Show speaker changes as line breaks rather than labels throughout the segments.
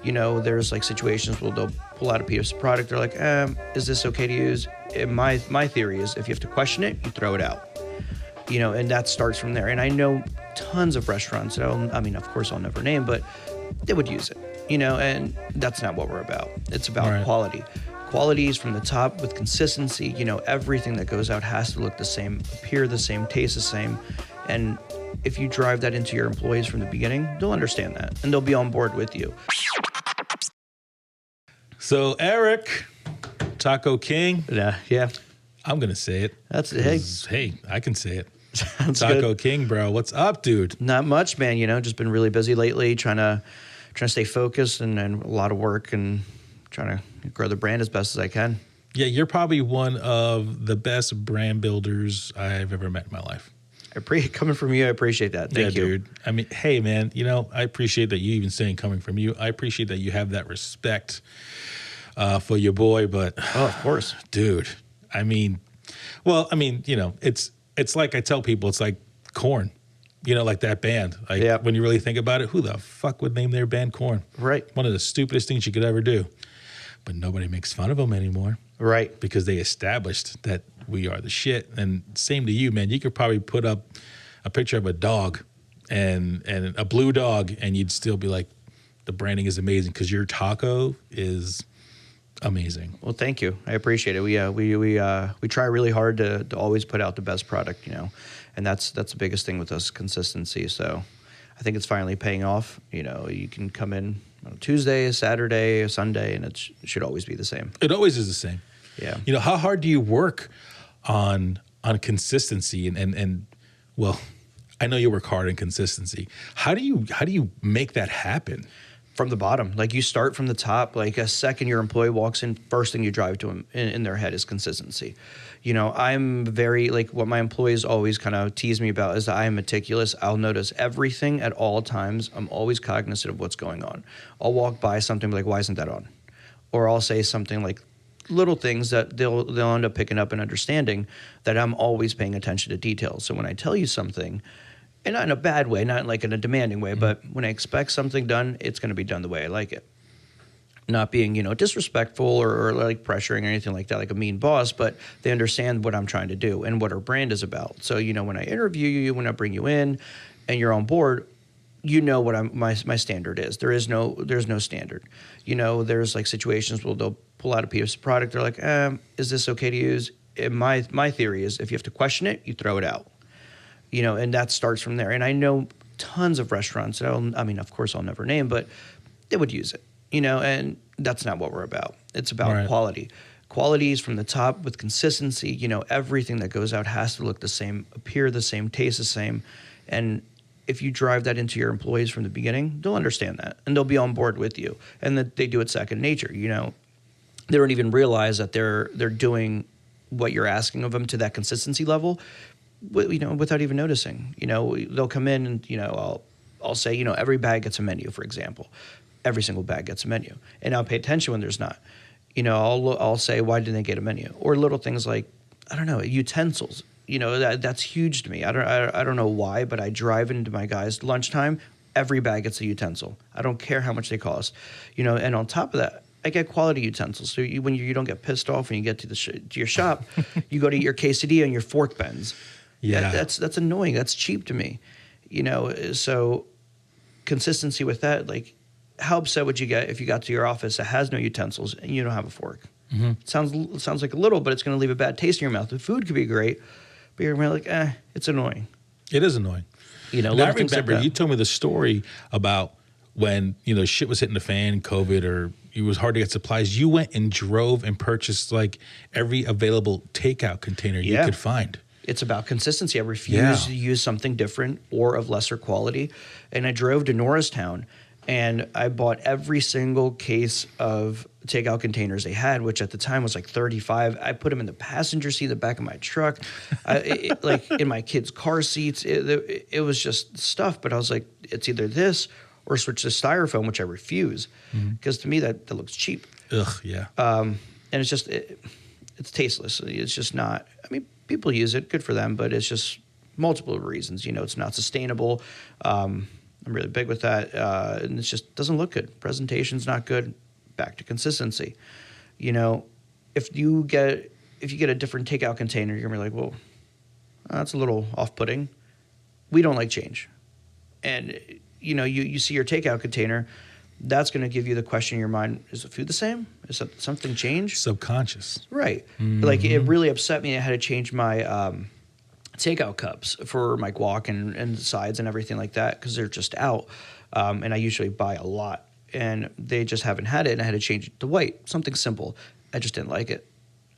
There's like situations where they'll pull out a piece of product. They're like, is this okay to use? And my theory is if you have to question it, you throw it out. And that starts from there. And I know tons of restaurants that of course I'll never name, but they would use it, and that's not what we're about. It's about quality. Quality is from the top with consistency. Everything that goes out has to look the same, appear the same, taste the same. And if you drive that into your employees from the beginning, they'll understand that and they'll be on board with you.
So Erik, Taco King.
Yeah.
I'm going to say it.
That's it.
Hey, I can say it.
Sounds
Taco
good.
King, bro. What's up, dude?
Not much, man. Just been really busy lately, trying to stay focused and a lot of work and trying to grow the brand as best as I can.
Yeah, you're probably one of the best brand builders I've ever met in my life.
Coming from you, I appreciate that. Thank you.
Dude. I mean, hey, man, I appreciate that you even saying coming from you. I appreciate that you have that respect for your boy, but...
Oh, of course.
Dude, it's like I tell people, it's like Korn, like that band. Like when you really think about it, who the fuck would name their band Korn?
Right.
One of the stupidest things you could ever do. But nobody makes fun of them anymore.
Right.
Because they established that we are the shit. And same to you, man. You could probably put up a picture of a dog and a blue dog, and you'd still be like, the branding is amazing because your taco is amazing.
Well, thank you. I appreciate it. We try really hard to always put out the best product, and that's the biggest thing with us, consistency. So I think it's finally paying off. You can come in on a Tuesday, a Saturday, a Sunday, and it should always be the same.
It always is the same.
Yeah.
How hard do you work on consistency and well, I know you work hard on consistency. How do you make that happen?
From the bottom. Like you start from the top. Like a second your employee walks in, first thing you drive to them in their head is consistency. I'm very, like what my employees always kind of tease me about is that I am meticulous. I'll notice everything at all times. I'm always cognizant of what's going on. I'll walk by something and be like, why isn't that on? Or I'll say something like little things that they'll end up picking up and understanding that I'm always paying attention to details. So when I tell you something, and not in a bad way, not like in a demanding way, but when I expect something done, it's going to be done the way I like it. Not being, disrespectful or like pressuring or anything like that, like a mean boss, but they understand what I'm trying to do and what our brand is about. So, when I interview you, when I bring you in and you're on board, what my standard is. There's no standard. There's like situations where they'll pull out a piece of product. They're like, is this okay to use? And my theory is if you have to question it, you throw it out. And that starts from there. And I know tons of restaurants that of course I'll never name, but they would use it, and that's not what we're about. It's about quality. Quality is from the top with consistency. Everything that goes out has to look the same, appear the same, taste the same. And if you drive that into your employees from the beginning, they'll understand that and they'll be on board with you and that they do it second nature. They don't even realize that they're doing what you're asking of them to that consistency level, without even noticing. They'll come in and, I'll say, every bag gets a menu, for example. Every single bag gets a menu. And I'll pay attention when there's not. I'll say, why didn't they get a menu? Or little things like, I don't know, utensils. That's huge to me. I don't know why, but I drive into my guys' lunchtime, every bag gets a utensil. I don't care how much they cost. And on top of that, I get quality utensils. So when you don't get pissed off when you get to your shop, you go to eat your quesadilla and your fork bends.
Yeah,
that's annoying. That's cheap to me, So consistency with that, like, how upset would you get if you got to your office that has no utensils and you don't have a fork? Mm-hmm. It sounds like a little, but it's going to leave a bad taste in your mouth. The food could be great, but you're going to be like, it's annoying.
It is annoying.
Now,
I remember you told me the story about when shit was hitting the fan, COVID, or it was hard to get supplies. You went and drove and purchased like every available takeout container you could find.
It's about consistency. I refuse to use something different or of lesser quality. And I drove to Norristown and I bought every single case of takeout containers they had, which at the time was like 35. I put them in the passenger seat, the back of my truck, like in my kids' car seats. It was just stuff. But I was like, it's either this or switch to styrofoam, which I refuse because to me that looks cheap.
Ugh, yeah.
And it's just it's tasteless. It's just not. People use it, good for them, but it's just multiple reasons. It's not sustainable. I'm really big with that, and it just doesn't look good. Presentation's not good. Back to consistency. You know, if you get a different takeout container, you're gonna be like, whoa, that's a little off-putting. We don't like change, and you know, you see your takeout container. That's going to give you the question in your mind: is the food the same? Is something changed?
Subconscious,
right? Like it really upset me. I had to change my takeout cups for my guac and sides and everything like that because they're just out. And I usually buy a lot, and they just haven't had it. And I had to change it to white, something simple. I just didn't like it.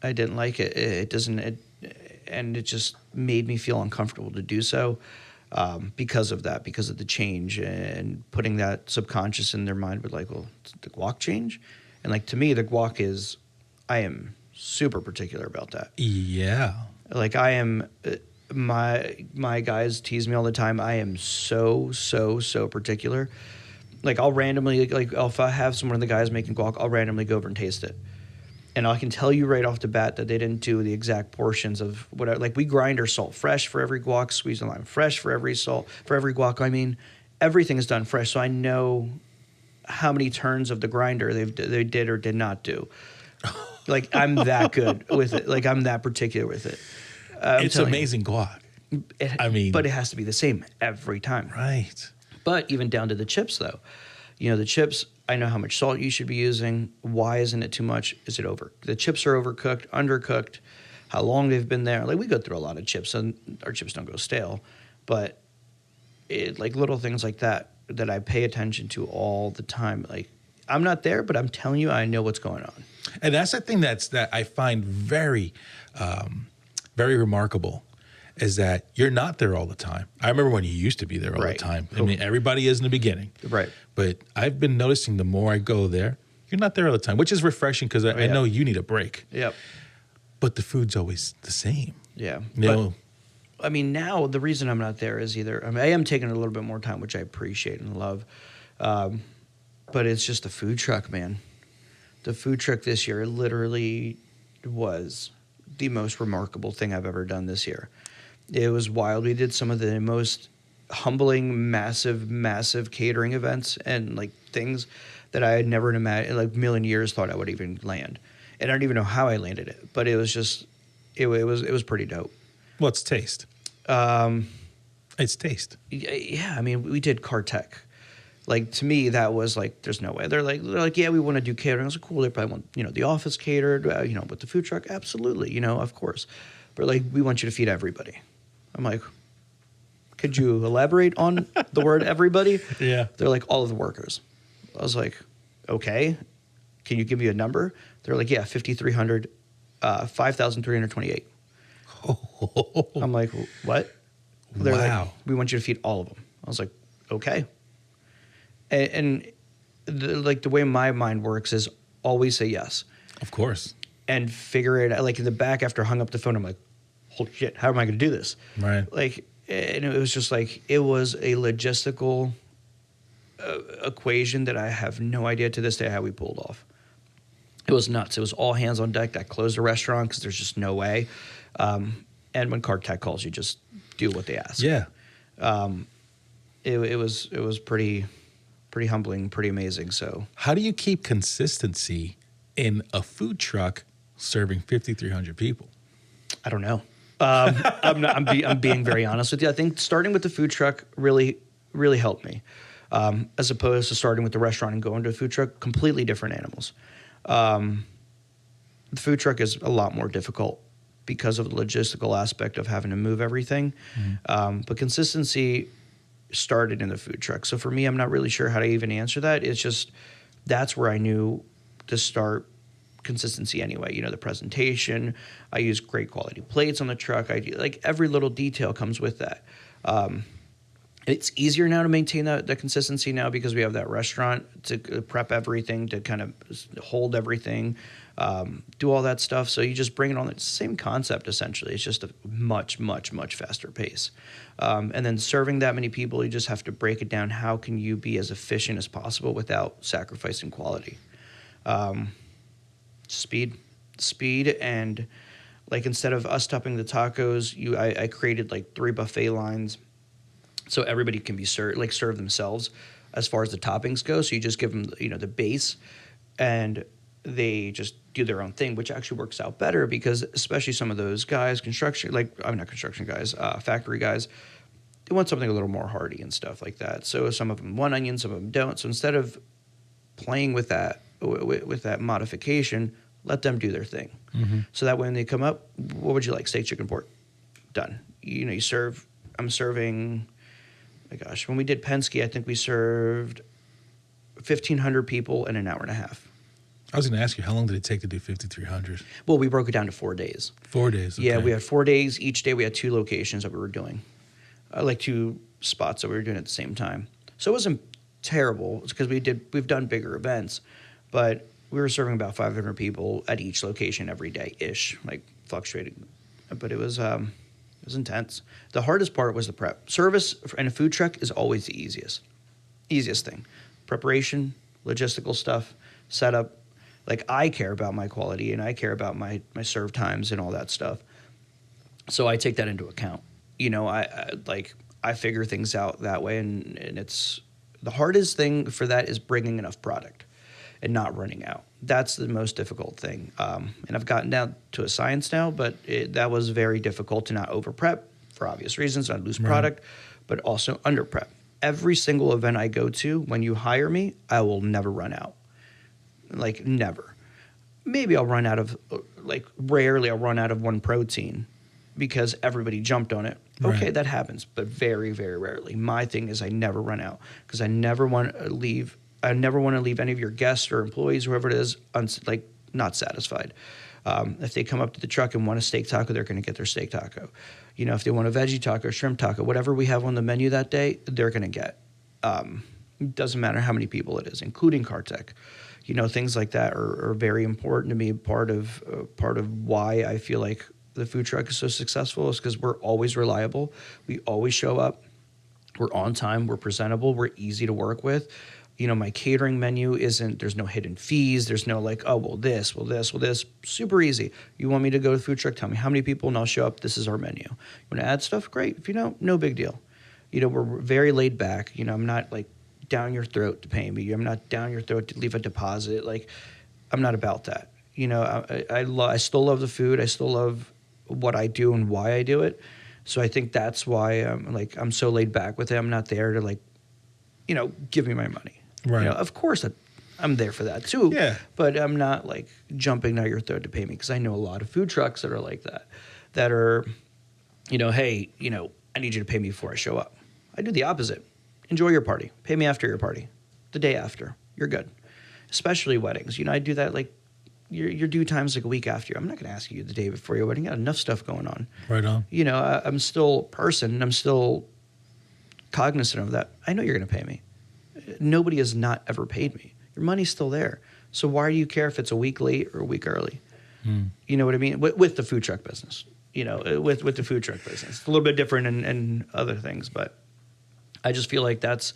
I didn't like it. And it just made me feel uncomfortable to do so. Because of that, because of the change and putting that subconscious in their mind with like, well, did the guac change? And like, to me, the guac I am super particular about that.
Yeah.
Like I am, my guys tease me all the time. I am so particular. Like I'll randomly, like if I have someone of the guys making guac, I'll randomly go over and taste it. And I can tell you right off the bat that they didn't do the exact portions of whatever. Like we grind our salt fresh for every guac, squeeze the lime fresh for every guac. I mean, everything is done fresh, so I know how many turns of the grinder they did or did not do. Like I'm that good with it. Like I'm that particular with it.
It's amazing guac.
But it has to be the same every time.
Right.
But even down to the chips, though. You know, the chips, I know how much salt you should be using. Why isn't it too much? Is it over? The chips are overcooked, undercooked, how long they've been there. Like, we go through a lot of chips, and our chips don't go stale. But, like, little things like that I pay attention to all the time. Like, I'm not there, but I'm telling you, I know what's going on.
And that's the thing that I find very, very remarkable is that you're not there all the time. I remember when you used to be there all the time. I mean, everybody is in the beginning.
Right.
But I've been noticing the more I go there, you're not there all the time, which is refreshing because I know you need a break.
Yep.
But the food's always the same.
Yeah.
You know?
I mean, now the reason I'm not there is I am taking a little bit more time, which I appreciate and love. But it's just the food truck, man. The food truck this year literally was the most remarkable thing I've ever done this year. It was wild. We did some of the most humbling, massive catering events and like things that I had never in like million years thought I would even land. And I don't even know how I landed it, but it was just, it was pretty dope.
What's taste? It's taste.
Yeah, I mean, we did Cartec. Like, to me, that was like, there's no way. They're like, yeah, we want to do catering. I was like, cool. They probably want, the office catered, with the food truck. Absolutely, of course. But like, we want you to feed everybody. I'm like, could you elaborate on the word everybody?
Yeah.
They're like, all of the workers. I was like, okay. Can you give me a number? They're like, yeah, 5,300, 5,328. I'm like, what? They're like, we want you to feed all of them. I was like, okay. And the way my mind works is always say yes.
Of course.
And figure it out. Like in the back after I hung up the phone, I'm like, holy shit, how am I going to do this?
Right.
Like, and it was just like, it was a logistical equation that I have no idea to this day how we pulled off. It was nuts. It was all hands on deck. I closed the restaurant because there's just no way. And when Cartec calls, you just do what they ask.
Yeah.
It was pretty humbling, pretty amazing. So
how do you keep consistency in a food truck serving 5,300 people?
I don't know. I'm being very honest with you. I think starting with the food truck really helped me, as opposed to starting with the restaurant and going to a food truck. Completely different animals. The food truck is a lot more difficult because of the logistical aspect of having to move everything. Mm-hmm. But consistency started in the food truck. So for me, I'm not really sure how to even answer that. It's just that's where I knew to start consistency anyway. The presentation. I use great quality plates on the truck. Like every little detail comes with that. It's easier now to maintain that consistency now because we have that restaurant to prep everything, to kind of hold everything, do all that stuff. So you just bring it on. It's the same concept, essentially. It's just a much, much, much faster pace. And then serving that many people, you just have to break it down. How can you be as efficient as possible without sacrificing quality? Speed, and like instead of us topping the tacos, I created like 3 buffet lines. so everybody can be serve themselves as far as the toppings go. So you just give them, the base, and they just do their own thing, which actually works out better because especially some of those guys, not construction guys, factory guys, they want something a little more hearty and stuff like that. So some of them want onion, some of them don't. So instead of playing with that modification, let them do their thing. Mm-hmm. So that when they come up, what would you like? Steak, chicken, pork. Done. I'm serving, my gosh, when we did Penske, I think we served 1,500 people in an hour and a half.
I was going to ask you, how long did it take to do 5,300?
Well, we broke it down to 4 days.
4 days. Okay.
Yeah, we had 4 days. Each day we had 2 locations that we were doing, 2 spots that we were doing at the same time. So it wasn't terrible. It's because we've done bigger events, but we were serving about 500 people at each location every day ish, fluctuating. But it was intense. The hardest part was the prep. Service in a food truck is always the easiest thing. Preparation, logistical stuff, setup. I care about my quality and I care about my serve times and all that stuff. So I take that into account. I figure things out that way, and it's the hardest thing for that is bringing enough product and not running out. That's the most difficult thing. And I've gotten down to a science now, but that was very difficult to not over prep for obvious reasons, not lose product, but also under prep. Every single event I go to, when you hire me, I will never run out. Never. Maybe I'll run out of, rarely I'll run out of one protein because everybody jumped on it. Okay, right. That happens, but very, very rarely. My thing is I never run out because I never want to leave any of your guests or employees, whoever it is, not satisfied. If they come up to the truck and want a steak taco, they're going to get their steak taco. If they want a veggie taco, shrimp taco, whatever we have on the menu that day, they're going to get. It doesn't matter how many people it is, including Cartec. Things like that are very important to me. Part of why I feel like the food truck is so successful is because we're always reliable. We always show up. We're on time. We're presentable. We're easy to work with. My catering menu there's no hidden fees. There's no this. Super easy. You want me to go to the food truck? Tell me how many people and I'll show up. This is our menu. You want to add stuff? Great. If you don't, no big deal. We're very laid back. I'm not down your throat to pay me. I'm not down your throat to leave a deposit. I'm not about that. I still love the food. I still love what I do and why I do it. So I think that's why I'm so laid back with it. I'm not there to give me my money. Right. Of course I'm there for that too. Yeah. But I'm not jumping down your throat to pay me because I know a lot of food trucks that are like that. That are, hey, I need you to pay me before I show up. I do the opposite. Enjoy your party. Pay me after your party. The day after. You're good. Especially weddings. I do that your due time's a week after. I'm not going to ask you the day before your wedding. You got enough stuff going on. Right on. I'm still a person. I'm still cognizant of that. I know you're going to pay me. Nobody has not ever paid me. Your money's still there. So why do you care if it's a week late or a week early? You know what I mean? With the food truck business. With the food truck business. It's a little bit different in other things, but I just feel like that's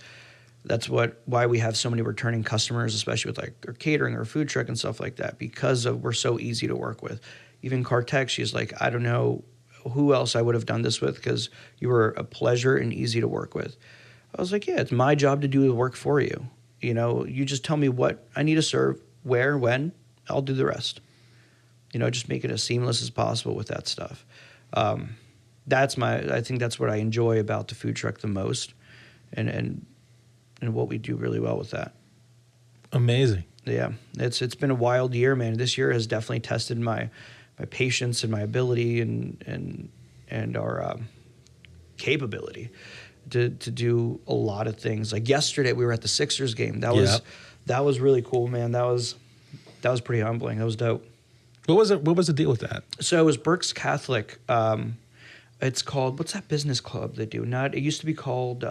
why we have so many returning customers, especially with our catering or food truck and stuff like that, because we're so easy to work with. Even Cartec, she's like, I don't know who else I would have done this with because you were a pleasure and easy to work with. I was like, yeah, it's my job to do the work for you. You just tell me what I need to serve, where, when, I'll do the rest. Just make it as seamless as possible with that stuff. I think that's what I enjoy about the food truck the most. And what we do really well with that.
Amazing.
Yeah, it's been a wild year, man. This year has definitely tested my patience and my ability and our capability to do a lot of things. Yesterday, we were at the Sixers game. That was really cool, man. That was pretty humbling. That was dope.
What was the deal with that?
So it was Berks Catholic. It's called, what's that business club they do? It used to be called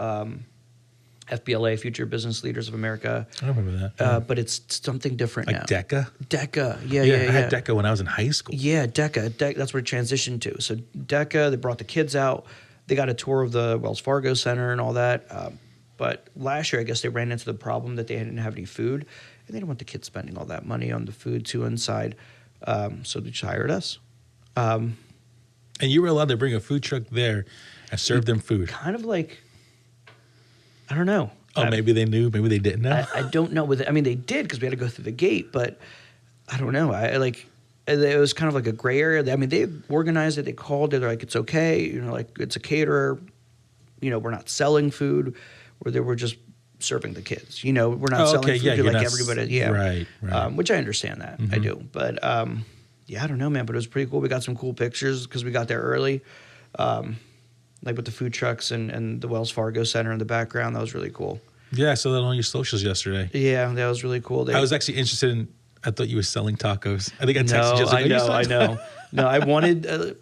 FBLA, Future Business Leaders of America.
I remember that.
But it's something different now.
DECA?
DECA, yeah.
I had DECA when I was in high school.
Yeah, DECA. That's what it transitioned to. So DECA, they brought the kids out. They got a tour of the Wells Fargo Center and all that. But last year, I guess they ran into the problem that they didn't have any food. And they didn't want the kids spending all that money on the food too inside. So they just hired us.
And you were allowed to bring a food truck there and serve them food.
Kind of like I don't know.
Oh, maybe they knew, maybe they didn't know.
I don't know. I mean, they did because we had to go through the gate, but I don't know. It was kind of like a gray area. I mean, they organized it. They called it. They're like, it's okay. You know, like it's a caterer. You know, we're not selling food. We're just serving the kids. You know, we're not selling food to like everybody. Yeah,
right.
Which I understand that. I do. But yeah, I don't know, man. But it was pretty cool. We got some cool pictures because we got there early. Like with the food trucks and the Wells Fargo Center in the background. That was really cool.
Yeah, I saw that on your socials yesterday.
Yeah, that was really cool.
I was actually interested in. I thought you were selling tacos. I think I texted you.
I know. No, I wanted.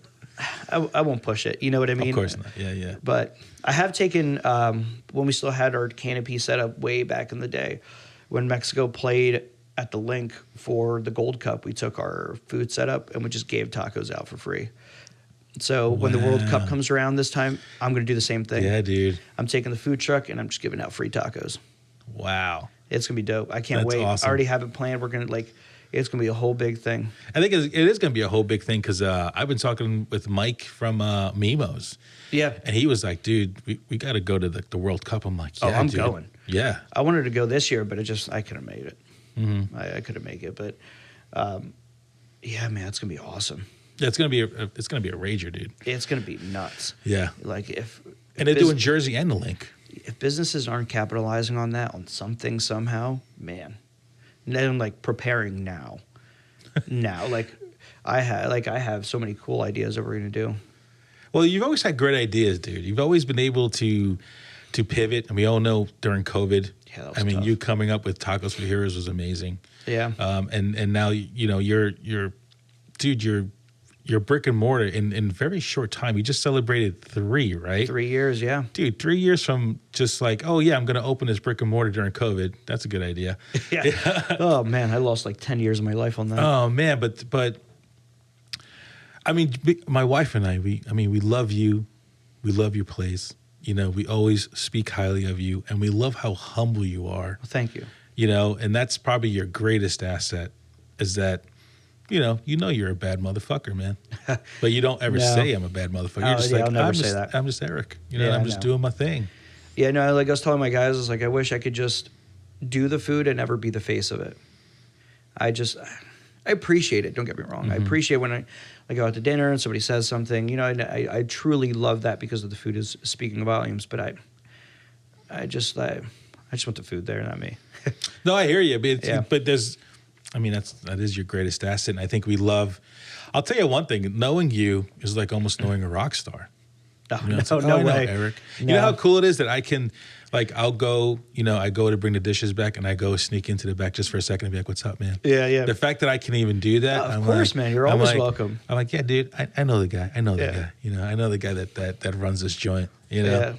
I won't push it. You know what I mean?
Of course not. Yeah.
But I have taken when we still had our canopy set up way back in the day, when Mexico played at the link for the Gold Cup. We took our food setup and we just gave tacos out for free. So when the World Cup comes around this time, I'm going to do the same thing.
Yeah, dude.
I'm taking the food truck and I'm just giving out free tacos.
Wow.
It's going to be dope. I can't wait.
Awesome.
I already have it planned. We're going to it's going to be a whole big thing.
I think it is going to be a whole big thing because I've been talking with Mike from Mimo's. Yeah. And he was like, dude, we got to go to the World Cup. I'm like, yeah,
I'm
dude.
going.
Yeah.
I wanted to go this year, but I couldn't make it. Mm-hmm. I couldn't make it. But yeah, man, it's going to be awesome.
Yeah, it's gonna be a rager, dude.
It's gonna be nuts.
Yeah,
like if
they're doing Jersey and the link.
If businesses aren't capitalizing on that on something somehow, man, and then like preparing now, I have so many cool ideas that we're gonna do.
Well, you've always had great ideas, dude. You've always been able to pivot, and we all know during COVID.
Yeah, that was tough.
You coming up with Tacos for Heroes was amazing.
Yeah.
And now your brick and mortar in very short time. You just celebrated 3, right?
3 years, yeah.
Dude, 3 years from just like, oh yeah, I'm going to open this brick and mortar during COVID. That's a good idea.
Yeah. Oh man, I lost like 10 years of my life on that.
Oh man, but I mean, my wife and I, we love you. We love your place. You know, we always speak highly of you, and we love how humble you are.
Well, thank you.
You know, and that's probably your greatest asset is that you know you're a bad motherfucker, man. But you don't ever say I'm a bad motherfucker. You're just like,
I'll never say that.
I'm just Eric. You know, I'm just doing my thing.
Yeah, no, like I was telling my guys, I was like, I wish I could just do the food and never be the face of it. I appreciate it. Don't get me wrong. Mm-hmm. I appreciate when I go out to dinner and somebody says something. You know, I truly love that because of the food is speaking volumes. But I just want the food there, not me.
No, I hear you. But there's. I mean, that is your greatest asset. And I think we love, I'll tell you one thing, knowing you is like almost knowing a rock star.
No way.
Eric. No. You know how cool it is that I can, like, I'll go, I go to bring the dishes back and I go sneak into the back just for a second and be like, what's up, man?
Yeah.
The fact that I can even do that.
Of course, man. You're always welcome.
I'm like, yeah, dude, I know the guy. I know that guy. I know the guy that runs this joint, Yeah.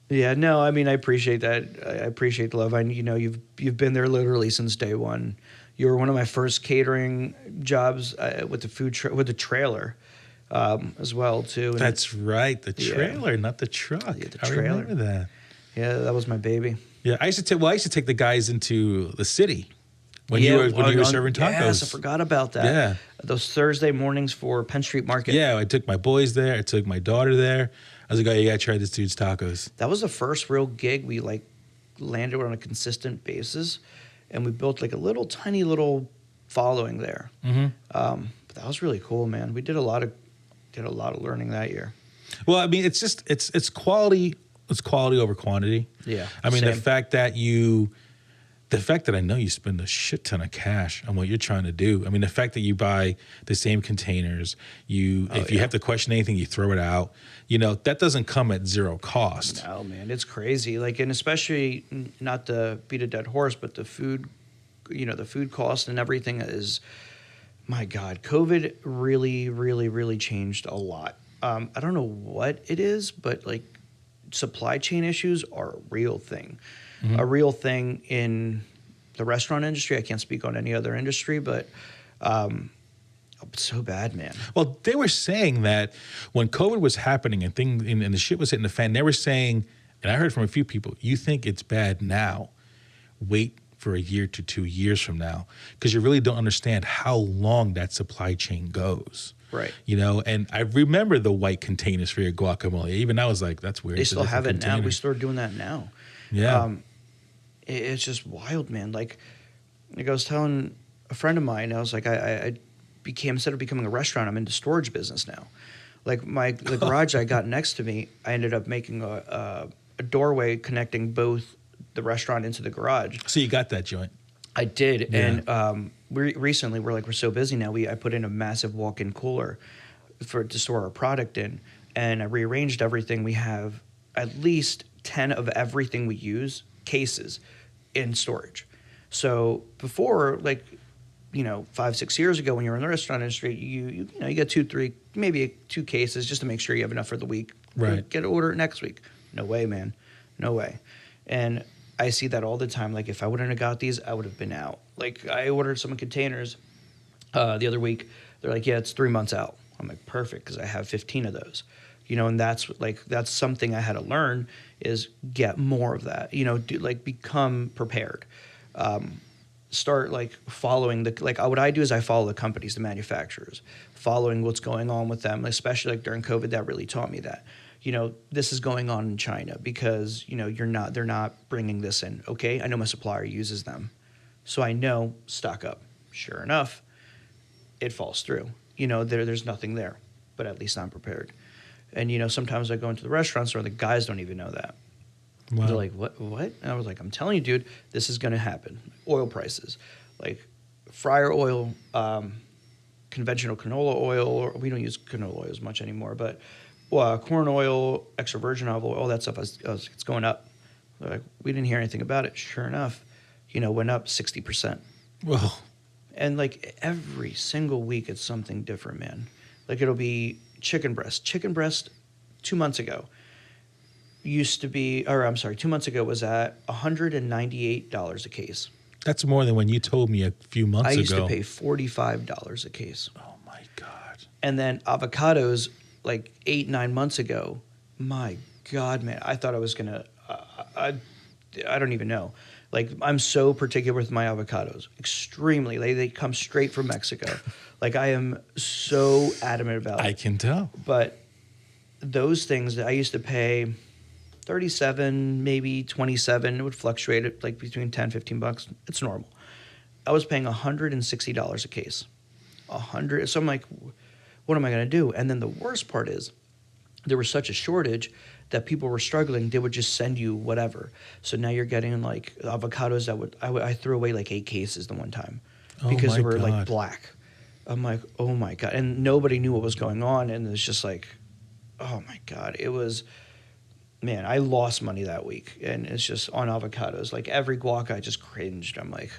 Yeah, no, I mean, I appreciate that. I appreciate the love. You've been there literally since day one. You were one of my first catering jobs with the with the trailer as well too. And
that's right, the trailer, not the truck. Yeah, the trailer. I remember that.
Yeah, that was my baby.
Yeah, I used to take the guys into the city when you were serving tacos.
Yes, I forgot about that. Yeah, those Thursday mornings for Penn Street Market.
Yeah, I took my boys there. I took my daughter there. I was like, oh, you gotta try this dude's tacos.
That was the first real gig we landed on a consistent basis. And we built like a tiny little following there. Mm-hmm. But that was really cool, man. We did a lot of learning that year.
Well, I mean, it's just it's quality. It's quality over quantity.
Yeah.
I mean, the fact that I know you spend a shit ton of cash on what you're trying to do. I mean, the fact that you buy the same containers, if you have to question anything, you throw it out. That doesn't come at zero cost.
No, man, it's crazy. And especially not to beat a dead horse, but the food, the food cost and everything is, my God, COVID really, really, really changed a lot. I don't know what it is, but supply chain issues are a real thing. Mm-hmm. A real thing in the restaurant industry. I can't speak on any other industry, but it's so bad, man.
Well, they were saying that when COVID was happening and the shit was hitting the fan, they were saying, and I heard from a few people, you think it's bad now, wait for a year to 2 years from now, because you really don't understand how long that supply chain goes.
Right.
And I remember the white containers for your guacamole. Even I was like, that's weird.
They still have it now. We started doing that now.
Yeah.
It's just wild, man. Like I was telling a friend of mine, I was like, I became, instead of becoming a restaurant, I'm into storage business now. Like the garage I got next to me, I ended up making a doorway connecting both the restaurant into the garage.
So you got that joint.
I did,
Yeah.
and recently we're so busy now. I put in a massive walk-in cooler to store our product in, and I rearranged everything. We have at least 10 of everything we use cases in storage. So before, like, 5-6 years ago, when you were in the restaurant industry, you get 2-3, maybe 2 cases just to make sure you have enough for the week.
Right.
Get an order next week. No way, man. No way. And I see that all the time. Like, if I wouldn't have got these, I would have been out. Like, I ordered some containers the other week. They're like, yeah, it's 3 months out. I'm like, perfect, because I have 15 of those. And that's something I had to learn, is get more of that. Become prepared. Start following what I do is I follow the companies, the manufacturers, following what's going on with them, especially during COVID. That really taught me that, this is going on in China because, they're not bringing this in. Okay. I know my supplier uses them. So I know, stock up. Sure enough, it falls through, there's nothing there, but at least I'm prepared. And, sometimes I go into the restaurants where the guys don't even know that.
Wow.
They're like, what? And I was like, I'm telling you, dude, this is going to happen. Oil prices, like fryer oil, conventional canola oil, or we don't use canola oil as much anymore, but corn oil, extra virgin olive oil, all that stuff, it's going up. They're like, we didn't hear anything about it. Sure enough, went up 60%.
Whoa.
And every single week, it's something different, man. It'll be chicken breast. Chicken breast 2 months ago used to be, 2 months ago was at $198 a case.
That's more than when you told me a few months ago.
I used to pay $45 a case.
Oh my God.
And then avocados 8-9 months ago, my God, man, I thought I was going to, I don't even know. I'm so particular with my avocados, extremely. They come straight from Mexico. I am so adamant about it.
I can tell.
But those things that I used to pay 37, maybe 27, it would fluctuate at between 10, 15 bucks. It's normal. I was paying $160 a case. So I'm like, what am I going to do? And then the worst part is there was such a shortage that people were struggling. They would just send you whatever. So now you're getting avocados that I threw away 8 cases the one time because they were black. I'm like, oh my God. And nobody knew what was going on. And it's just oh my God. It was, man, I lost money that week. And it's just on avocados. Every guac, I just cringed. I'm like,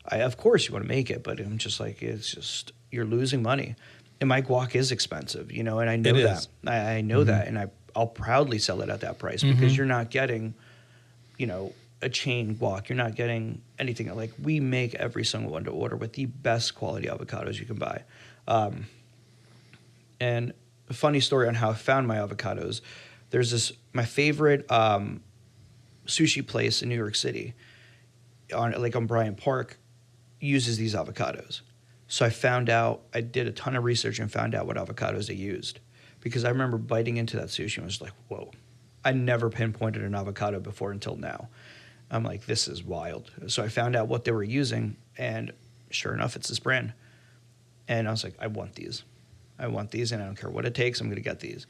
of course you want to make it, but I'm just it's just, you're losing money. And my guac is expensive, and I know that. I know that. And I'll proudly sell it at that price because you're not getting, a chain guac. You're not getting anything. We make every single one to order with the best quality avocados you can buy. And a funny story on how I found my avocados. There's my favorite sushi place in New York City on Bryant Park uses these avocados. So I did a ton of research and found out what avocados they used. Because I remember biting into that sushi and was like, whoa. I never pinpointed an avocado before until now. I'm like, this is wild. So I found out what they were using, and sure enough, it's this brand. And I was like, I want these, and I don't care what it takes, I'm going to get these.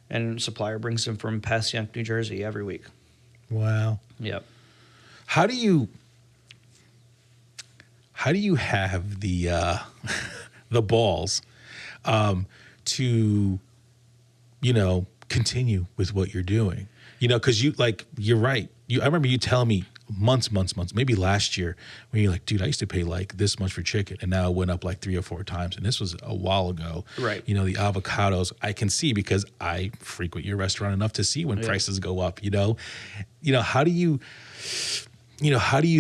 And supplier brings them from Passyunk, New Jersey every week.
Wow.
Yep.
How do you have the the balls to continue with what you're doing? Because you're right. I remember you telling me months, maybe last year, when you're like, dude, I used to pay this much for chicken, and now it went up 3 or 4 times, and this was a while ago.
Right.
The avocados I can see because I frequent your restaurant enough to see when prices go up. How do you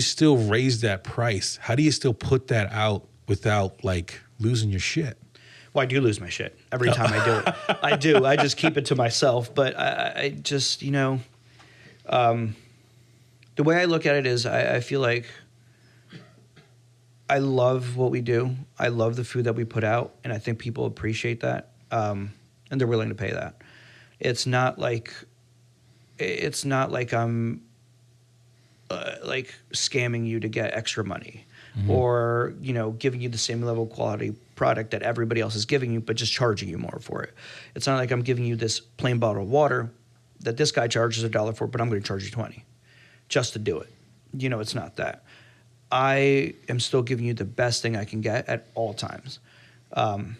still raise that price? How do you still put that out without losing your shit?
Well, I do lose my shit every time I do it. I do. I just keep it to myself. But I just, the way I look at it is I feel like I love what we do. I love the food that we put out, and I think people appreciate that, and they're willing to pay that. It's not like I'm like scamming you to get extra money, or giving you the same level of quality product that everybody else is giving you, but just charging you more for it. It's not like I'm giving you this plain bottle of water that this guy charges $1 for, but I'm going to charge you 20 just to do it. It's not that. I am still giving you the best thing I can get at all times. And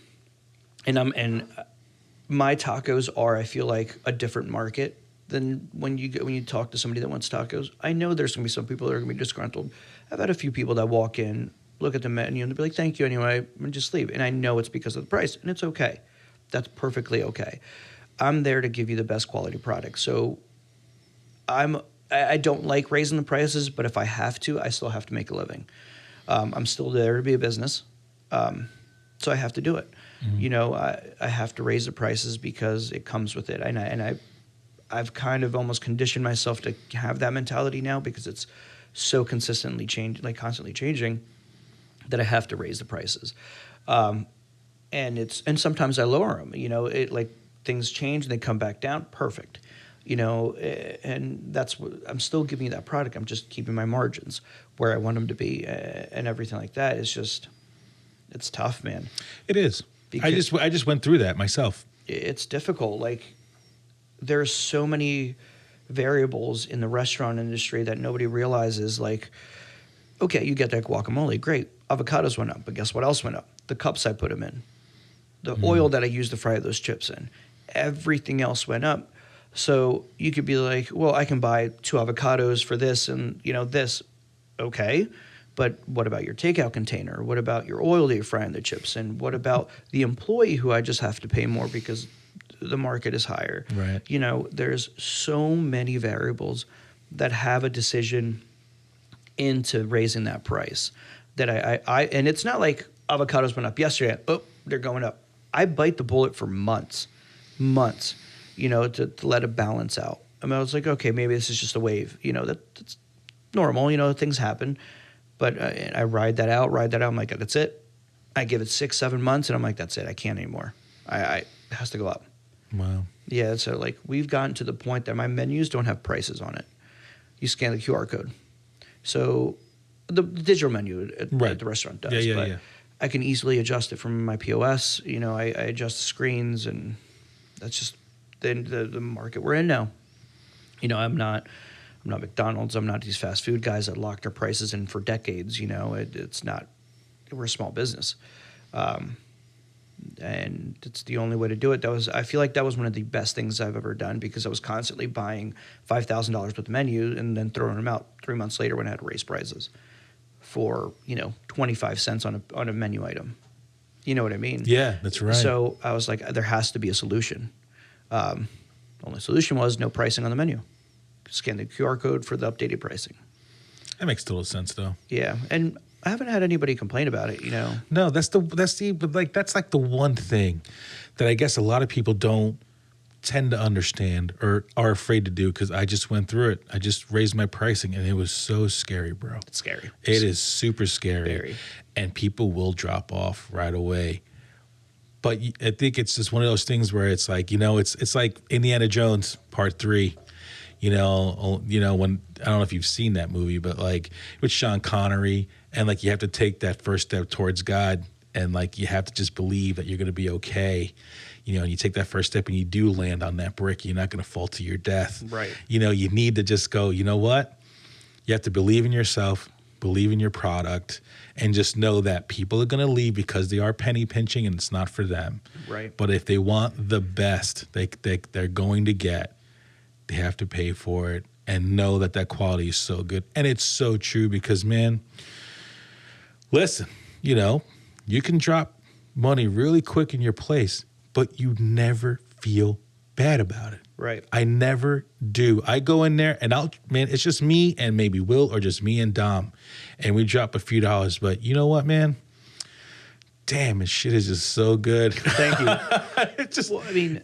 my tacos are, I feel like, a different market than when you talk to somebody that wants tacos. I know there's going to be some people that are going to be disgruntled. I've had a few people that walk in, look at the menu, and they'll be like, thank you anyway, and just leave. And I know it's because of the price, and it's okay. That's perfectly okay. I'm there to give you the best quality product. So I don't like raising the prices, but if I have to, I still have to make a living. I'm still there to be a business, so I have to do it. I have to raise the prices because it comes with it, and I've kind of almost conditioned myself to have that mentality now because it's so constantly constantly changing, that I have to raise the prices. And sometimes I lower them. Things change and they come back down. Perfect. And that's what I'm still giving you, that product. I'm just keeping my margins where I want them to be, and everything like that. It's tough, man.
It is. I just went through that myself.
It's difficult. Like, there's so many variables in the restaurant industry that nobody realizes. Like, okay, you get that guacamole, great. Avocados went up, but guess what else went up? The cups I put them in, the oil that I use to fry those chips in, everything else went up. So you could be like, well, I can buy 2 avocados for this and, this. Okay. But what about your takeout container? What about your oil that you're frying the chips in? What about the employee who I just have to pay more because the market is higher?
Right.
There's so many variables that have a decision into raising that price that I and it's not like avocados went up yesterday. Oh, they're going up. I bite the bullet for months, to let it balance out. I was like, okay, maybe this is just a wave. That's normal. Things happen. But I ride that out. I'm like, that's it. I give it 6-7 months, and I'm like, that's it. I can't anymore. It has to go up.
Wow.
Yeah, so we've gotten to the point that my menus don't have prices on it. You scan the QR code. So the digital menu at the restaurant does. Yeah. I can easily adjust it from my POS. I adjust the screens, and that's just the market we're in now. I'm not McDonald's. I'm not these fast food guys that lock their prices in for decades. It's not. We're a small business, and it's the only way to do it. I feel like that was one of the best things I've ever done, because I was constantly buying $5,000 worth of menu and then throwing them out 3 months later when I had to raise prices for 25 cents on a menu item. You know what I mean?
Yeah, that's right.
So I was like, there has to be a solution. The only solution was no pricing on the menu. Scan the QR code for the updated pricing.
That makes total sense, though.
Yeah, and I haven't had anybody complain about it.
No, that's like the one thing that I guess a lot of people don't tend to understand or are afraid to do, because I just went through it. I just raised my pricing, and it was so scary, bro.
It's scary.
It is super scary.
Very.
And people will drop off right away. But I think it's just one of those things where it's like, it's like Indiana Jones Part 3. When I don't know if you've seen that movie, but with Sean Connery, and you have to take that first step towards God, and you have to just believe that you're going to be okay. And you take that first step and you do land on that brick. You're not going to fall to your death.
Right.
You need to just go, you know what? You have to believe in yourself, believe in your product, and just know that people are going to leave because they are penny pinching and it's not for them.
Right.
But if they want the best they're going to get, they have to pay for it and know that quality is so good. And it's so true, because, man, listen, you can drop money really quick in your place, but you never feel bad about it.
Right.
I never do. I go in there and it's just me and maybe Will, or just me and Dom, and we drop a few dollars. But you know what, man? Damn, this shit is just so good.
Thank you.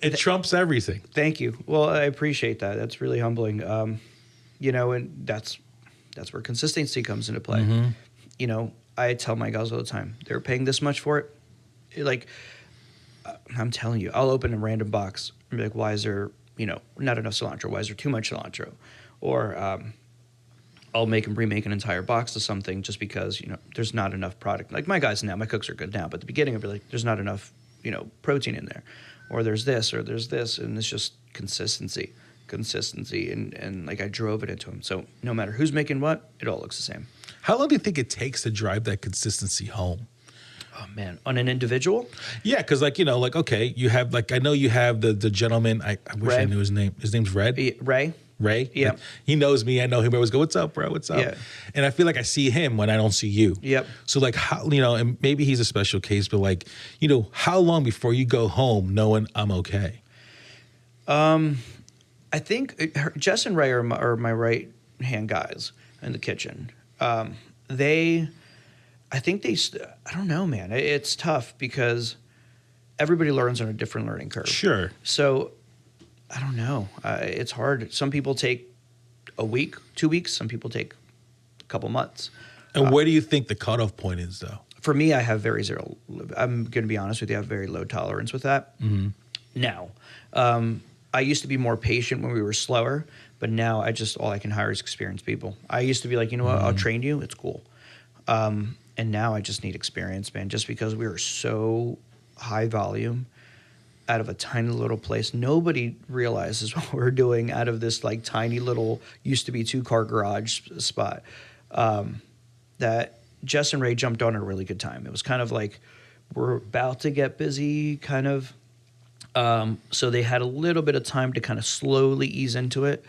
It trumps everything.
Thank you. Well, I appreciate that. That's really humbling. And that's where consistency comes into play. Mm-hmm. I tell my guys all the time, they're paying this much for it. I'm telling you, I'll open a random box and be like, why is there, not enough cilantro? Why is there too much cilantro? Or I'll remake an entire box of something just because, there's not enough product. Like my guys now, my cooks are good now, but at the beginning I'd be like, there's not enough, protein in there, or there's this, and it's just consistency, and like I drove it into them. So no matter who's making what, it all looks the same.
How long do you think it takes to drive that consistency home?
Oh man, on an individual?
Yeah, because okay, you have I know you have the gentleman. I wish
Ray.
I knew his name. His name's Red.
Ray.
Ray?
Yeah.
Like, he knows me. I know him. I always go, what's up, bro? What's up?
Yeah.
And I feel like I see him when I don't see you.
Yep.
So how, and maybe he's a special case, but how long before you go home knowing I'm okay?
I think Jess and Ray are my right hand guys in the kitchen. I don't know, man. It's tough because everybody learns on a different learning curve.
Sure.
So I don't know. It's hard. Some people take a week, 2 weeks. Some people take a couple months.
And where do you think the cutoff point is, though?
For me, I have I'm going to be honest with you. I have very low tolerance with that. Mm-hmm. Now, I used to be more patient when we were slower, but now all I can hire is experienced people. I used to be like, you know what? I'll train you. It's cool. And now I just need experience, man, just because we were so high volume out of a tiny little place. Nobody realizes what we're doing out of this tiny little used to be 2-car garage spot. That Jess and Ray jumped on at a really good time. It was kind of like we're about to get busy, kind of. So they had a little bit of time to kind of slowly ease into it.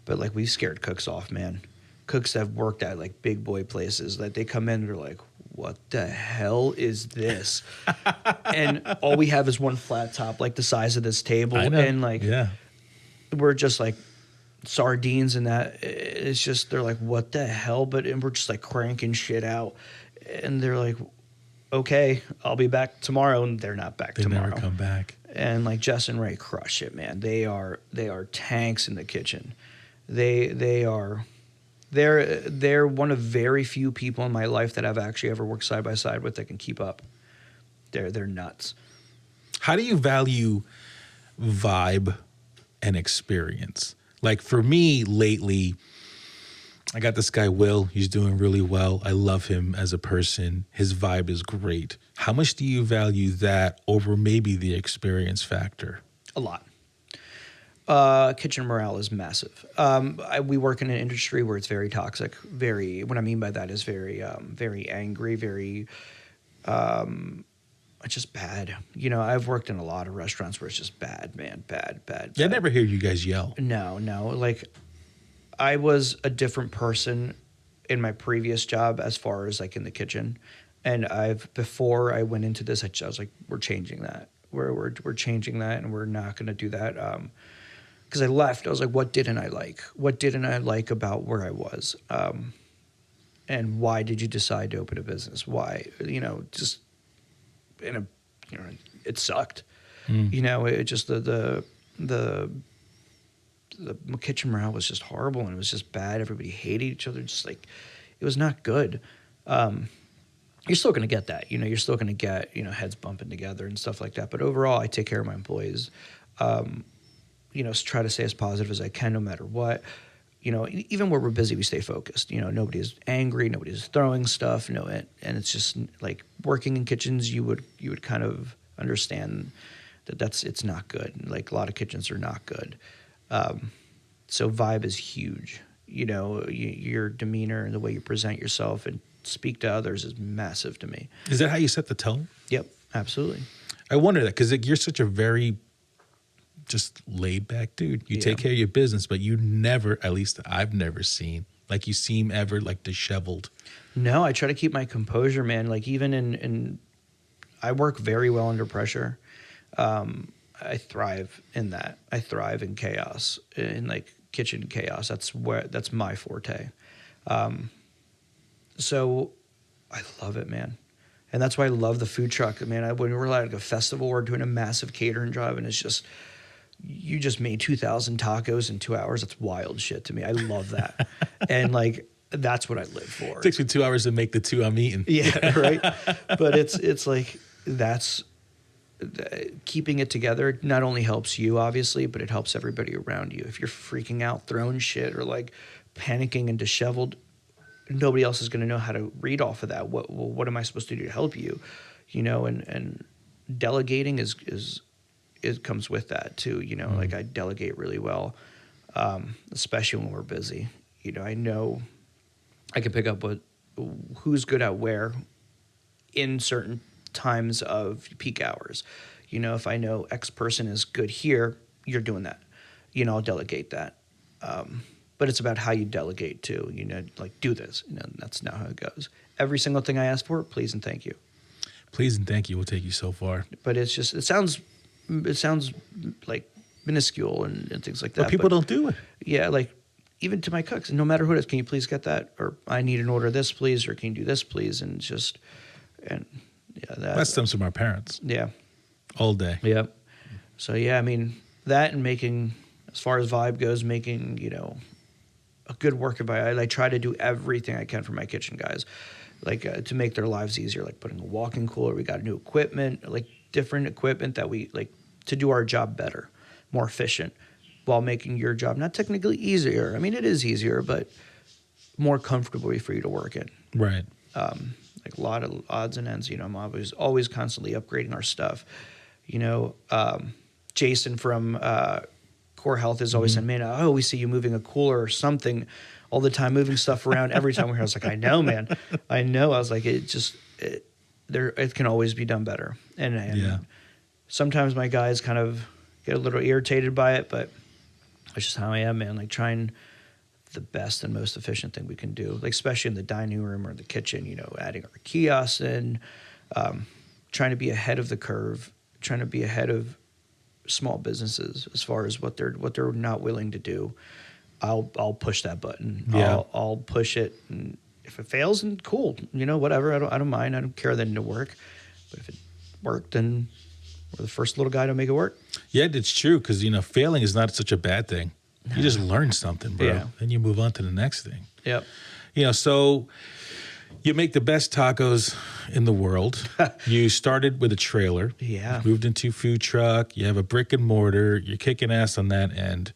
But we scared cooks off, man. Cooks that have worked at big boy places that they come in and they're like, what the hell is this? And all we have is one flat top, the size of this table.
I know.
And
yeah.
We're just sardines and that. It's just, they're like, what the hell? And we're just cranking shit out. And they're like, okay, I'll be back tomorrow. And they're not back tomorrow.
They never come back.
And Jess and Ray crush it, man. They are tanks in the kitchen. They're one of very few people in my life that I've actually ever worked side by side with that can keep up. They're nuts.
How do you value vibe and experience? For me lately, I got this guy, Will. He's doing really well. I love him as a person. His vibe is great. How much do you value that over maybe the experience factor?
A lot. Kitchen morale is massive. We work in an industry where it's very toxic. What I mean by that is very, very angry, very, it's just bad. I've worked in a lot of restaurants where it's just bad, man, bad.
Yeah, I never hear you guys yell.
No. I was a different person in my previous job as far as in the kitchen. And before I went into this, I was like, we're changing that. We're changing that, and we're not going to do that. Because I left, I was like, what didn't I like? What didn't I like about where I was? And why did you decide to open a business? Why? It sucked. It just, the kitchen morale was just horrible, and it was just bad. Everybody hated each other. Just it was not good. You're still going to get that. You're still going to get, heads bumping together and stuff like that. But overall, I take care of my employees. Try to stay as positive as I can no matter what. Even where we're busy, we stay focused. Nobody's angry, nobody's throwing stuff. And it's just working in kitchens, you would kind of understand that it's not good. A lot of kitchens are not good. So vibe is huge. Your demeanor and the way you present yourself and speak to others is massive to me.
Is that how you set the tone?
Yep, absolutely.
I wonder that because you're such a very just laid back dude. You take care of your business, but you never, at least I've never seen, you seem ever disheveled. No, I try to keep my composure, man. Even I work very well under pressure. I thrive in that. I thrive in chaos, in kitchen chaos. That's my forte. So I love it, man. And that's why I love the food truck, man. When we're a festival, we're doing a massive catering drive, and it's just, you just made 2,000 tacos in 2 hours. That's wild shit to me. I love that. And that's what I live for. It takes me 2 hours to make the 2 I'm eating.
Yeah, right. But it's that's keeping it together not only helps you, obviously, but it helps everybody around you. If you're freaking out, throwing shit, or panicking and disheveled, nobody else is going to know how to read off of that. What am I supposed to do to help you? And delegating it comes with that too. Like I delegate really well, especially when we're busy. I know I can pick up who's good at where in certain times of peak hours. If I know X person is good here, you're doing that. I'll delegate that. But it's about how you delegate too. Like do this. That's not how it goes. Every single thing I ask for, please and thank you.
Please and thank you will take you so far.
But it sounds like minuscule and things like that.
But people don't do it.
Yeah, like even to my cooks, no matter who it is, can you please get that? Or I need an order of this, please, or can you do this, please? And that
stems from our parents.
Yeah.
All day.
Yeah. So yeah, I mean that and making, as far as vibe goes, making, a good work environment. I try to do everything I can for my kitchen guys, like to make their lives easier, like putting a walk-in cooler. We got new equipment, like different equipment that we like to do our job better, more efficient, while making your job not technically easier. I mean, it is easier, but more comfortably for you to work in.
Right.
Like a lot of odds and ends. I'm always constantly upgrading our stuff. Jason from Core Health is always saying, man, we see you moving a cooler or something all the time, moving stuff around every time we're here. I was like, I know, man. I know. I was like, it can always be done better. And sometimes my guys kind of get a little irritated by it, but it's just how I am, man. Like trying the best and most efficient thing we can do, like especially in the dining room or the kitchen, adding our kiosks in, trying to be ahead of the curve, trying to be ahead of small businesses as far as what they're not willing to do. I'll push that button.
Yeah.
I'll push it, and if it fails, then cool. Whatever. I don't mind. I don't care that it didn't work. But if it worked, then we're the first little guy to make it work.
Yeah, it's true because failing is not such a bad thing. You just learn something, bro.
Yeah.
Then you move on to the next thing.
Yep.
So you make the best tacos in the world. You started with a trailer.
Yeah.
You moved into food truck. You have a brick and mortar. You're kicking ass on that end.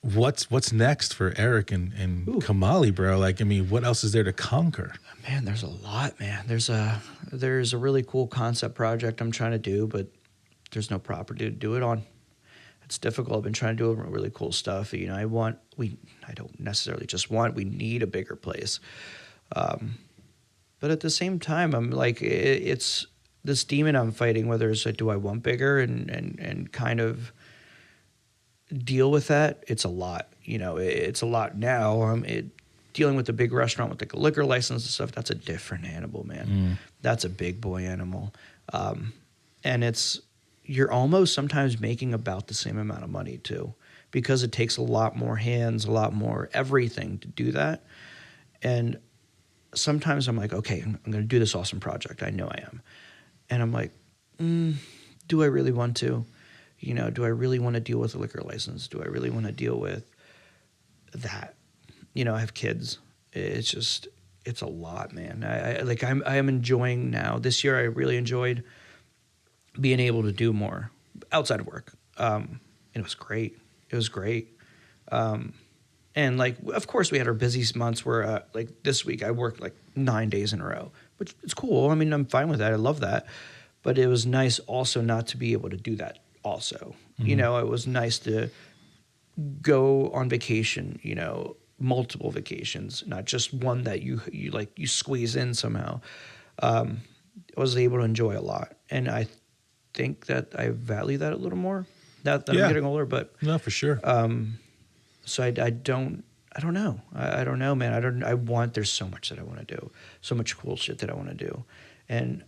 What's next for Erik and Comālli, bro? Like, I mean, what else is there to conquer? Man,
there's a lot, man. There's a really cool concept project I'm trying to do, but there's no property to do it on. It's difficult. I've been trying to do really cool stuff. I don't necessarily just want, we need a bigger place. But at the same time, I'm like, it's this demon I'm fighting, whether it's like, do I want bigger and kind of deal with that? It's a lot, it's a lot now. Dealing with a big restaurant with like a liquor license and stuff, that's a different animal, man. That's a big boy animal. And you're almost sometimes making about the same amount of money too, because it takes a lot more hands, a lot more everything to do that. And sometimes I'm like, okay, I'm going to do this awesome project. I know I am. And I'm like, do I really want to? Do I really want to deal with a liquor license? Do I really want to deal with that? I have kids. It's a lot, man. I am enjoying now. This year I really enjoyed being able to do more outside of work. It was great. It was great. And like, of course we had our busy months where like this week I worked like 9 days in a row, which is cool. I mean, I'm fine with that. I love that. But it was nice also not to be able to do that also. It was nice to go on vacation, multiple vacations, not just one that you squeeze in somehow. I was able to enjoy a lot. And I think that I value that a little more now that I'm getting older, but
no, for sure.
So I don't know. I don't know, man. There's so much that I want to do, so much cool shit that I want to do. And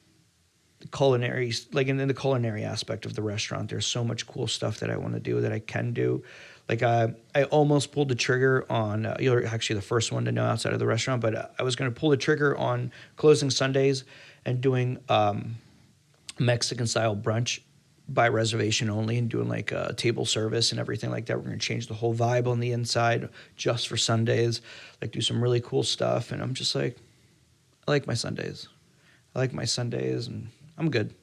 culinary, like in the culinary aspect of the restaurant, there's so much cool stuff that I want to do that I can do. Like I almost pulled the trigger on, you're actually the first one to know outside of the restaurant, but I was going to pull the trigger on closing Sundays and doing Mexican style brunch by reservation only, and doing like a table service and everything like that. We're going to change the whole vibe on the inside just for Sundays, like do some really cool stuff. And I'm just like, I like my Sundays, and I'm good.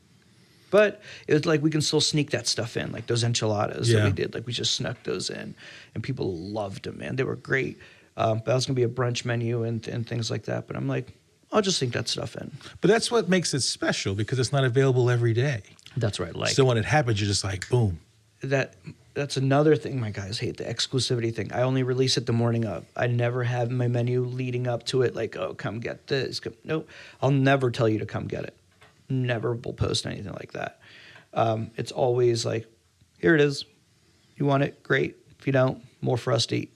But it was like we can still sneak that stuff in, like those enchiladas that we did. Like we just snuck those in, and people loved them, man. They were great. But that was going to be a brunch menu and things like that. But I'm like, I'll just sneak that stuff in.
But that's what makes it special because it's not available every day.
That's right. Like,
so when it happens, you're just like, boom.
That's another thing my guys hate, the exclusivity thing. I only release it the morning of. I never have my menu leading up to it like, oh, come get this. Nope. I'll never tell you to come get it. Never will post anything like that. It's always like, here it is. You want it? Great. If you don't, more for us to eat.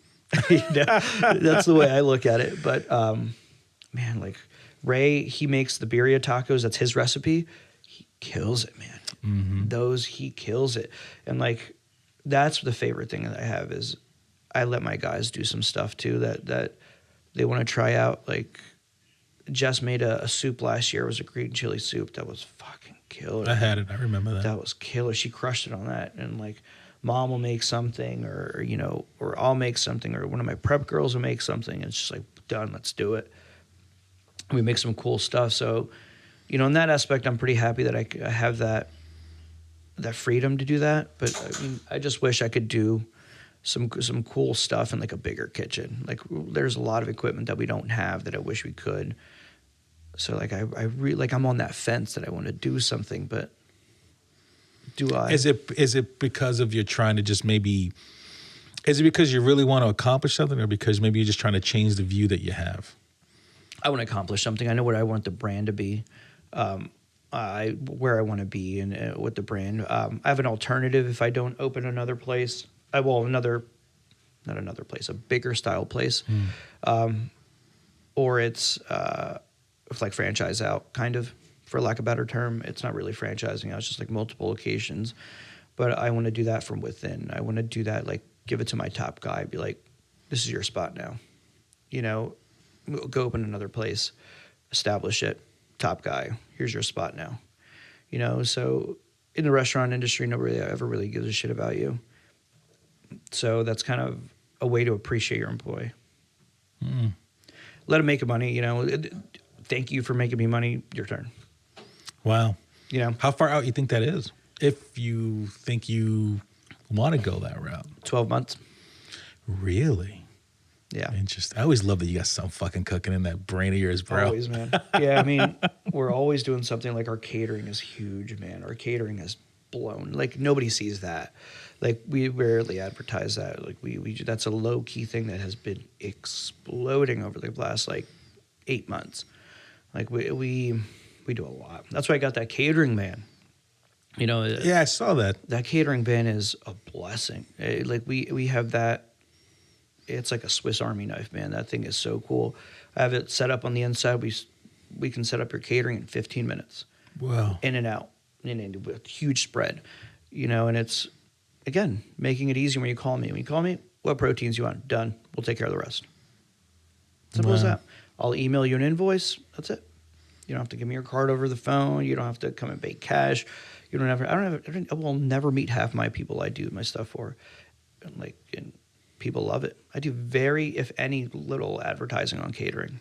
That's the way I look at it. But, man, like Ray, he makes the birria tacos. That's his recipe. He kills it, man. Mm-hmm. He kills it. And like, that's the favorite thing that I have is I let my guys do some stuff too that they want to try out. Like Jess made a soup last year. It was a green chili soup. That was fucking killer.
I had it. I remember that.
That was killer. She crushed it on that. And like mom will make something or I'll make something or one of my prep girls will make something. And it's just like, done, let's do it. We make some cool stuff. So, in that aspect, I'm pretty happy that I have that freedom to do that. But I mean, I just wish I could do some cool stuff in like a bigger kitchen. Like there's a lot of equipment that we don't have that I wish we could. So like I really like I'm on that fence that I want to do something, but do I?
Is it because of you're trying to just maybe? Is it because you really want to accomplish something, or because maybe you're just trying to change the view that you have?
I want to accomplish something. I know what I want the brand to be. Where I want to be and with the brand. I have an alternative if I don't open another place. A bigger style place. Or it's like franchise out, kind of, for lack of a better term. It's not really franchising out. It's just like multiple locations. But I want to do that from within. I want to do that, like give it to my top guy. Be like, this is your spot now. Go open another place, establish it. Top guy, here's your spot now. So in the restaurant industry, nobody ever really gives a shit about you. So that's kind of a way to appreciate your employee. Let him make money, thank you for making me money, your turn.
Wow. How far out you think that is? If you think you want to go that route.
12 months.
Really?
Yeah.
Interesting. I always love that you got something fucking cooking in that brain of yours, bro.
Always, man. Yeah, I mean, we're always doing something. Like our catering is huge, man. Our catering has blown. Like nobody sees that. Like we rarely advertise that. Like we that's a low key thing that has been exploding over the last like 8 months. Like we do a lot. That's why I got that catering van.
Yeah, I saw that.
That catering van is a blessing. Like we have that. It's like a Swiss Army knife, man. That thing is so cool. I have it set up on the inside. We can set up your catering in 15 minutes.
Wow.
In and out. And with huge spread. And it's, again, making it easy when you call me. When you call me, what proteins you want? Done. We'll take care of the rest. Simple as that. I'll email you an invoice. That's it. You don't have to give me your card over the phone. You don't have to come and pay cash. You don't have. I will never meet half my people I do my stuff for. And people love it. I do very, if any, little advertising on catering.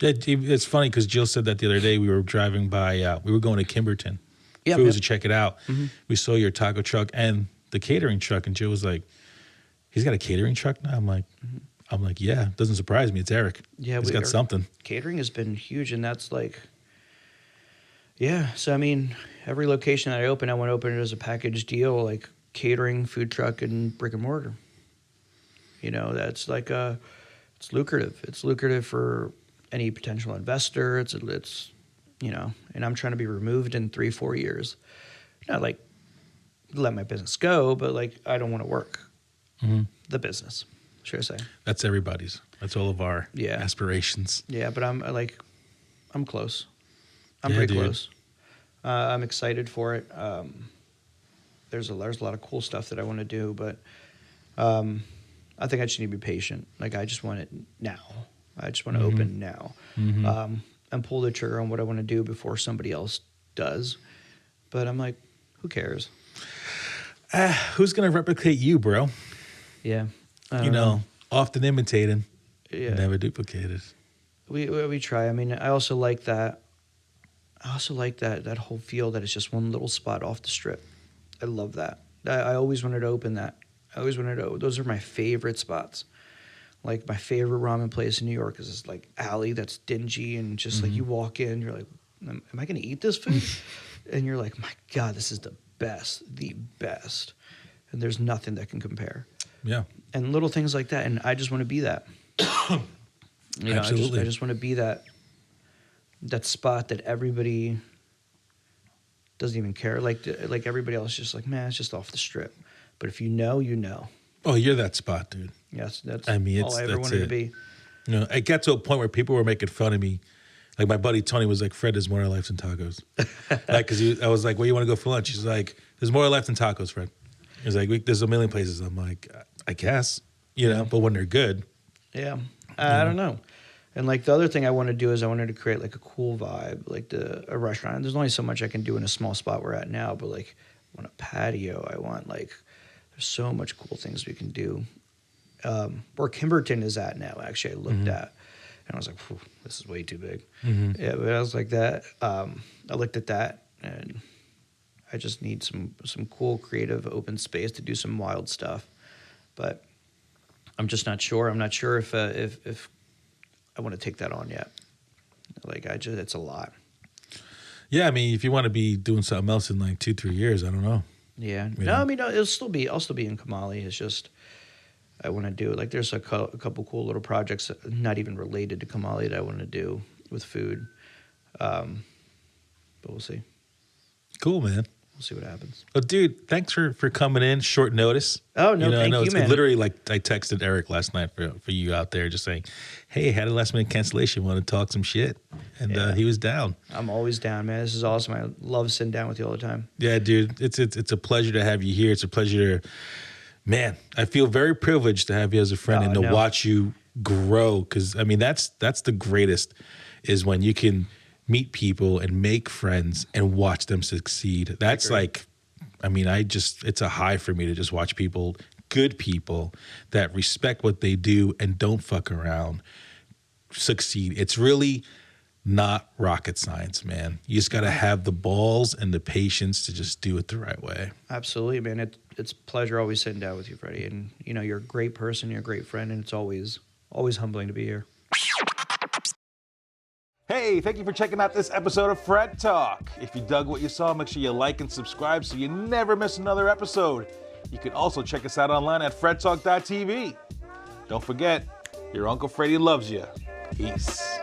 It's funny because Jill said that the other day. We were driving by, we were going to Kimberton.
Yeah,
to check it out. Mm-hmm. We saw your taco truck and the catering truck, and Jill was like, he's got a catering truck now? I'm like, yeah, it doesn't surprise me. It's Erik.
Yeah,
he's got something.
Catering has been huge, and that's like, yeah. So, I mean, every location that I open, I want to open it as a package deal, like catering, food truck, and brick-and-mortar. That's like it's lucrative. It's lucrative for any potential investor. It's and I'm trying to be removed in 3-4 years. Not like let my business go, but like I don't want to work the business. Should I say?
That's everybody's. That's all of our aspirations.
Yeah, but I'm close. I'm pretty close. I'm excited for it. There's a lot of cool stuff that I want to do, but I think I just need to be patient. Like I just want it now. I just want to open now. And pull the trigger on what I want to do before somebody else does. But I'm like, who cares?
Who's going to replicate you, bro?
Yeah.
Often imitated,
never
duplicated.
We try. I mean, I also like that. I also like that whole feel that it's just one little spot off the strip. I love that. I always wanted to open that. Those are my favorite spots. Like my favorite ramen place in New York is this like alley that's dingy and just like you walk in, you're like, am I going to eat this food? And you're like, my God, this is the best. And there's nothing that can compare.
Yeah.
And little things like that. And I just want to be that.
Absolutely.
I just want to be that spot that everybody doesn't even care. Like everybody else is just like, man, it's just off the strip. But if you know, you know.
Oh, you're that spot, dude.
Yes, that's
all I ever wanted to be. You know, it got to a point where people were making fun of me. Like my buddy Tony was like, Fred, there's more to life than tacos. Like, because I was like, where you want to go for lunch? He's like, there's more to life than tacos, Fred. He's like, there's a million places. I'm like, I guess, but when they're good.
Yeah. I don't know. And like the other thing I want to do is I wanted to create like a cool vibe, like a restaurant. And there's only so much I can do in a small spot we're at now, but like I want a patio. I want like, there's so much cool things we can do. Where Kimberton is at now, actually, I looked at, and I was like, this is way too big. Yeah, but I was like that. I looked at that, and I just need some cool, creative, open space to do some wild stuff. But I'm just not sure. I'm not sure if I want to take that on yet. Like, it's a lot.
Yeah, I mean, if you want to be doing something else in like 2-3 years, I don't know.
Yeah. No, I mean, I'll still be in Comālli. It's just I want to do like there's a couple cool little projects not even related to Comālli that I want to do with food. But we'll see.
Cool, man.
We'll see what happens.
Well, dude, thanks for coming in short notice.
Oh, no, thank you, man.
Literally, like, I texted Eric last night for you out there just saying, hey, had a last-minute cancellation, want to talk some shit? And he was down.
I'm always down, man. This is awesome. I love sitting down with you all the time.
Yeah, dude. It's a pleasure to have you here. It's a pleasure to, man, I feel very privileged to have you as a friend and to watch you grow. Because, I mean, that's the greatest is when you can meet people and make friends and watch them succeed. That's like, I mean, it's a high for me to just watch people, good people that respect what they do and don't fuck around, succeed. It's really not rocket science, man. You just got to have the balls and the patience to just do it the right way.
Absolutely, man. It's a pleasure always sitting down with you, Freddy. And, you're a great person, you're a great friend, and it's always humbling to be here.
Hey, thank you for checking out this episode of Fred Talk. If you dug what you saw, make sure you like and subscribe so you never miss another episode. You can also check us out online at fredtalk.tv. Don't forget, your Uncle Freddy loves you. Peace.